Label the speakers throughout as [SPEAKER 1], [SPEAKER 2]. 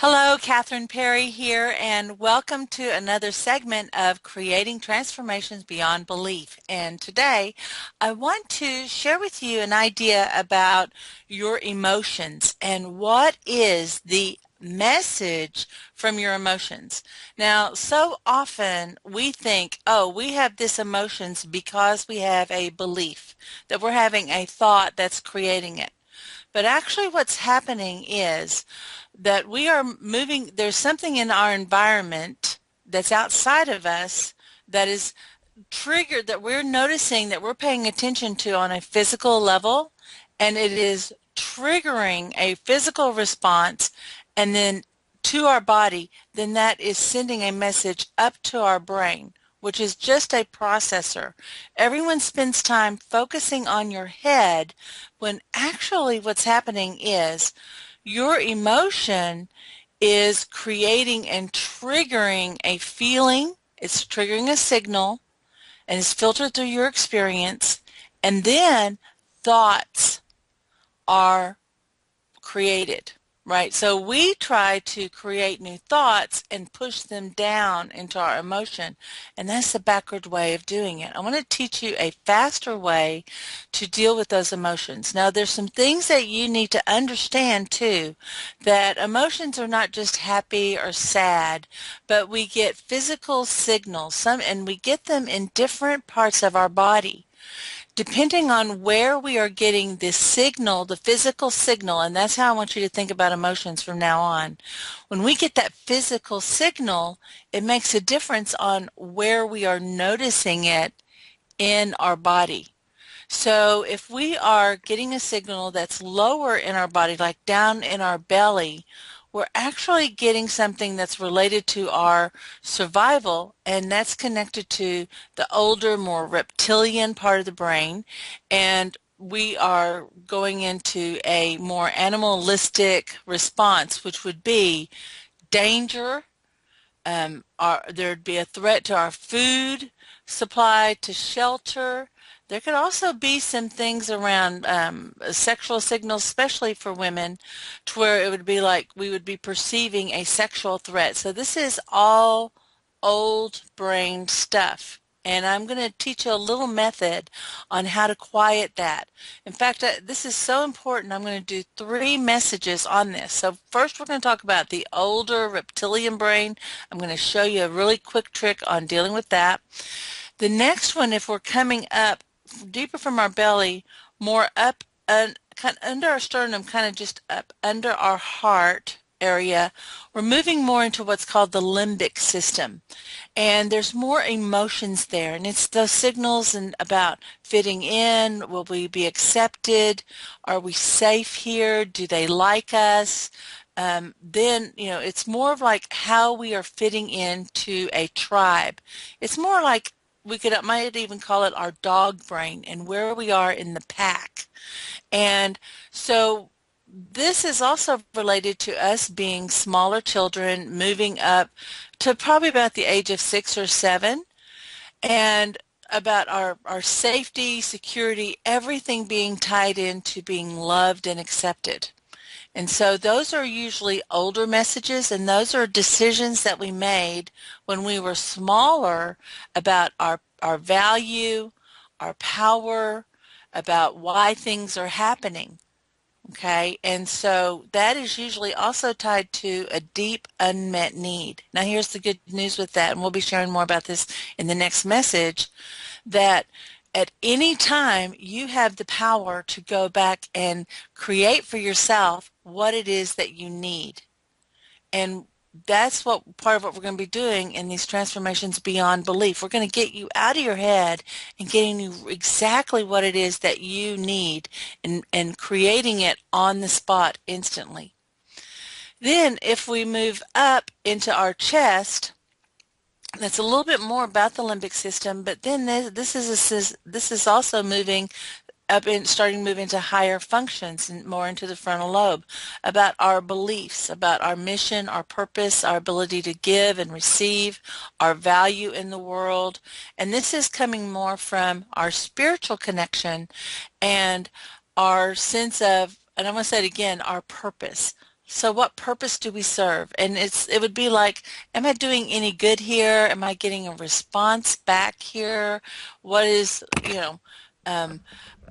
[SPEAKER 1] Hello, Catherine Perry here, and welcome to another segment of Creating Transformations Beyond Belief. And today, I want to share with you an idea about your emotions and what is the message from your emotions. Now, so often we think, oh, we have this emotions because we have a belief, that we're having a thought that's creating it. But actually what's happening is that we are moving, there's something in our environment that's outside of us that is triggered, that we're noticing, that we're paying attention to on a physical level, and it is triggering a physical response and then to our body, then that is sending a message up to our brain, which is just a processor. Everyone spends time focusing on your head when actually what's happening is your emotion is creating and triggering a feeling. It's triggering a signal and it's filtered through your experience. And then thoughts are created, right? So we try to create new thoughts and push them down into our emotion, and that's the backward way of doing it. I want to teach you a faster way to deal with those emotions. Now, there's some things that you need to understand too, that emotions are not just happy or sad, but we get physical signals, and we get them in different parts of our body depending on where we are getting this signal, the physical signal, and that's how I want you to think about emotions from now on. When we get that physical signal, it makes a difference on where we are noticing it in our body. So if we are getting a signal that's lower in our body, like down in our belly, we're actually getting something that's related to our survival, and that's connected to the older, more reptilian part of the brain, and we are going into a more animalistic response, which would be danger. There'd be a threat to our food supply, to shelter. There could also be some things around sexual signals, especially for women, to where it would be like we would be perceiving a sexual threat. So this is all old brain stuff. And I'm going to teach you a little method on how to quiet that. In fact, this is so important. I'm going to do 3 messages on this. So first we're going to talk about the older reptilian brain. I'm going to show you a really quick trick on dealing with that. The next one, if we're coming up deeper from our belly, more up kind of under our sternum, kind of just up under our heart area, we're moving more into what's called the limbic system. And there's more emotions there, and it's those signals and about fitting in. Will we be accepted? Are we safe here? Do they like us? Then, it's more of like how we are fitting into a tribe. It's more like might even call it our dog brain and where we are in the pack. And so this is also related to us being smaller children, moving up to probably about the age of 6 or 7, and about our safety, security, everything being tied into being loved and accepted. And so those are usually older messages, and those are decisions that we made when we were smaller about our value, our power, about why things are happening. Okay, and so that is usually also tied to a deep unmet need. Now here's the good news with that, and we'll be sharing more about this in the next message, that at any time you have the power to go back and create for yourself what it is that you need. And that's what part of what we're going to be doing in these transformations beyond belief. We're going to get you out of your head and getting you exactly what it is that you need, and creating it on the spot instantly. Then if we move up into our chest, that's a little bit more about the limbic system, but then this is also moving up and starting to move into higher functions and more into the frontal lobe, about our beliefs, about our mission, our purpose, our ability to give and receive, our value in the world. And this is coming more from our spiritual connection and our sense of, and I'm going to say it again, our purpose. So what purpose do we serve? And it would be like, am I doing any good here? Am I getting a response back here? What is, um,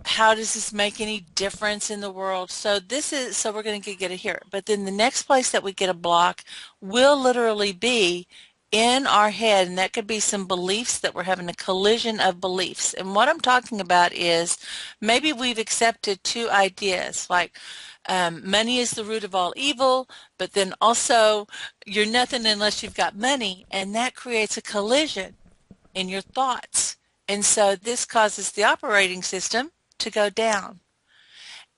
[SPEAKER 1] how does this make any difference in the world? So we're going to get it here. But then the next place that we get a block will literally be in our head, and that could be some beliefs that we're having a collision of beliefs. And what I'm talking about is maybe we've accepted two ideas, like money is the root of all evil, but then also you're nothing unless you've got money, and that creates a collision in your thoughts. And so this causes the operating system to go down.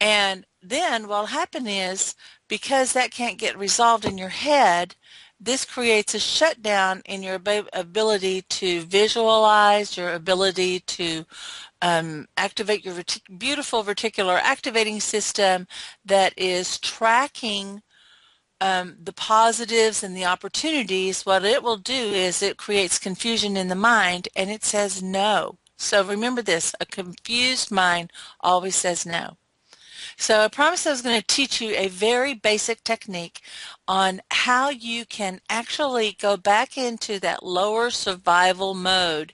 [SPEAKER 1] And then what'll happen is, because that can't get resolved in your head, this creates a shutdown in your ability to visualize, your ability to activate your beautiful reticular activating system that is tracking the positives and the opportunities. What it will do is it creates confusion in the mind, and it says no. So remember this, a confused mind always says no. So I promised I was going to teach you a very basic technique on how you can actually go back into that lower survival mode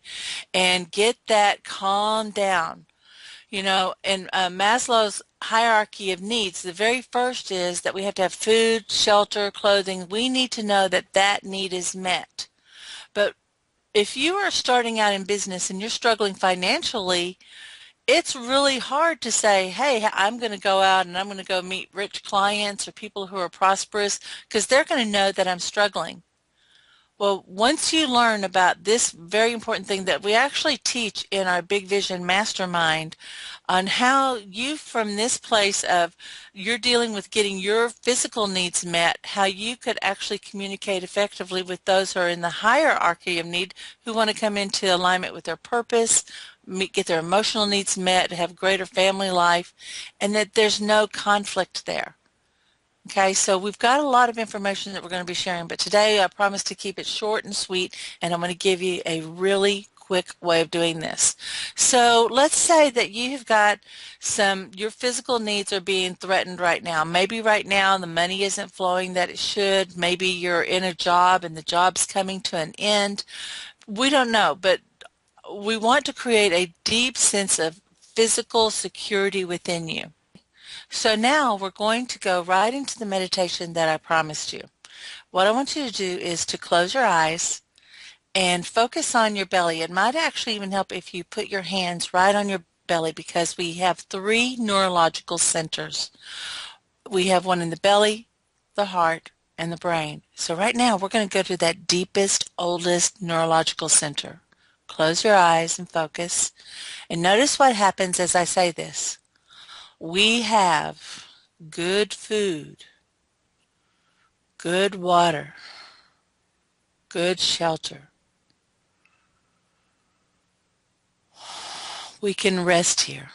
[SPEAKER 1] and get that calmed down. You know, in Maslow's hierarchy of needs, the very first is that we have to have food, shelter, clothing. We need to know that that need is met. But if you are starting out in business and you're struggling financially, it's really hard to say, hey, I'm going to go out and I'm going to go meet rich clients or people who are prosperous, because they're going to know that I'm struggling. Well, once you learn about this very important thing that we actually teach in our Big Vision Mastermind, on how you, from this place of you're dealing with getting your physical needs met, how you could actually communicate effectively with those who are in the hierarchy of need, who want to come into alignment with their purpose, get their emotional needs met, have greater family life, and that there's no conflict there. Okay, so we've got a lot of information that we're going to be sharing, but today I promise to keep it short and sweet, and I'm going to give you a really quick way of doing this. So let's say that you've got your physical needs are being threatened right now. Maybe right now the money isn't flowing that it should. Maybe you're in a job and the job's coming to an end. We don't know, but we want to create a deep sense of physical security within you. So now we're going to go right into the meditation that I promised you. What I want you to do is to close your eyes and focus on your belly. It might actually even help if you put your hands right on your belly, because we have three neurological centers. We have one in the belly, the heart, and the brain. So right now we're going to go to that deepest, oldest neurological center. Close your eyes and focus. And notice what happens as I say this. We have good food, good water, good shelter. We can rest here.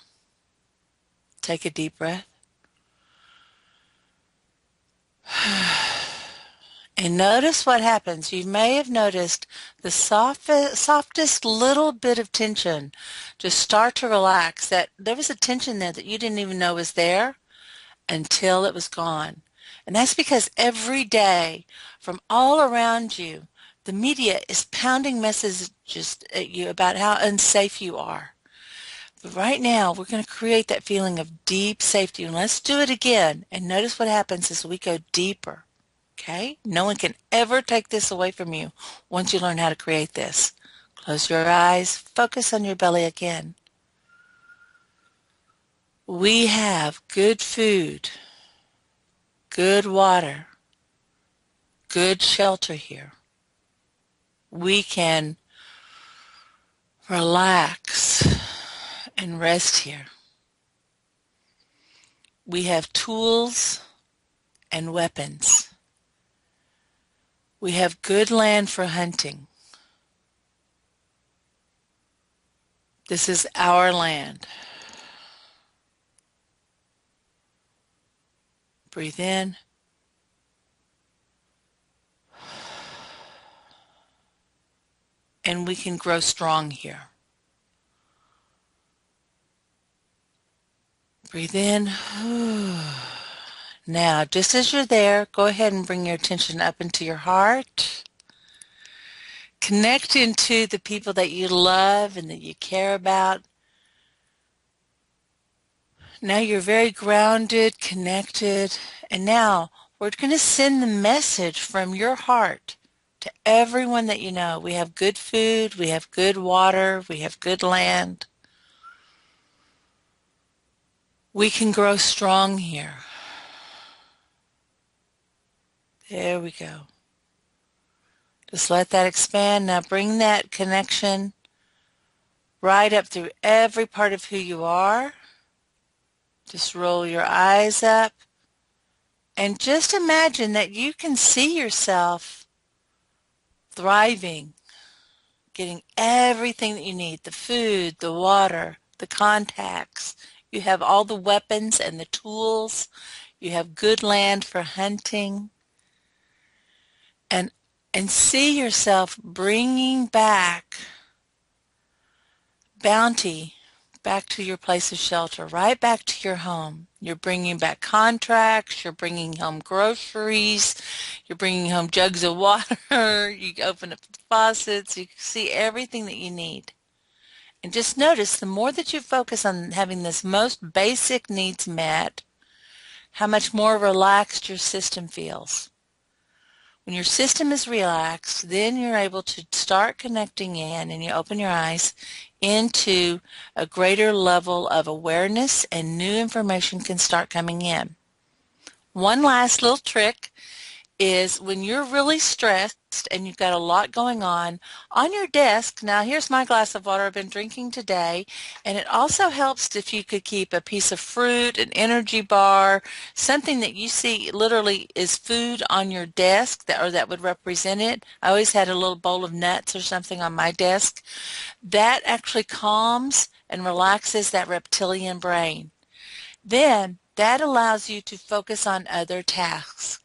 [SPEAKER 1] Take a deep breath. And notice what happens. You may have noticed the softest little bit of tension just start to relax. That there was a tension there that you didn't even know was there until it was gone. And that's because every day from all around you, the media is pounding messages at you about how unsafe you are. But right now, we're going to create that feeling of deep safety. And let's do it again. And notice what happens as we go deeper. Okay? No one can ever take this away from you once you learn how to create this. Close your eyes. Focus on your belly again. We have good food, good water, good shelter here. We can relax and rest here. We have tools and weapons. We have good land for hunting. This is our land. Breathe in. And we can grow strong here. Breathe in. Now, just as you're there, go ahead and bring your attention up into your heart. Connect into the people that you love and that you care about. Now you're very grounded, connected, and now we're going to send the message from your heart to everyone that you know. We have good food, we have good water, we have good land. We can grow strong here. There we go. Just let that expand. Now bring that connection right up through every part of who you are. Just roll your eyes up and just imagine that you can see yourself thriving, getting everything that you need, the food, the water, the contacts. You have all the weapons and the tools. You have good land for hunting. And, and see yourself bringing back bounty back to your place of shelter, right back to your home. You're bringing back contracts, you're bringing home groceries, you're bringing home jugs of water, you open up the faucets, you see everything that you need. And just notice the more that you focus on having this most basic needs met, how much more relaxed your system feels. When your system is relaxed, then you're able to start connecting in, and you open your eyes into a greater level of awareness, and new information can start coming in. One last little trick is when you're really stressed and you've got a lot going on your desk, now here's my glass of water I've been drinking today, and it also helps if you could keep a piece of fruit, an energy bar, something that you see literally is food on your desk that would represent it. I always had a little bowl of nuts or something on my desk. That actually calms and relaxes that reptilian brain. Then that allows you to focus on other tasks.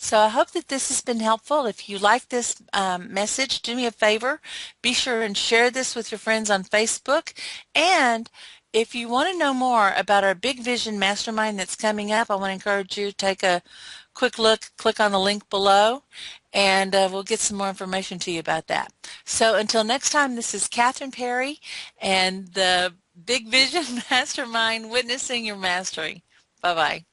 [SPEAKER 1] So I hope that this has been helpful. If you like this message, do me a favor. Be sure and share this with your friends on Facebook. And if you want to know more about our Big Vision Mastermind that's coming up, I want to encourage you to take a quick look, click on the link below, and we'll get some more information to you about that. So until next time, this is Catherine Perry and the Big Vision Mastermind, Witnessing Your Mastery. Bye-bye.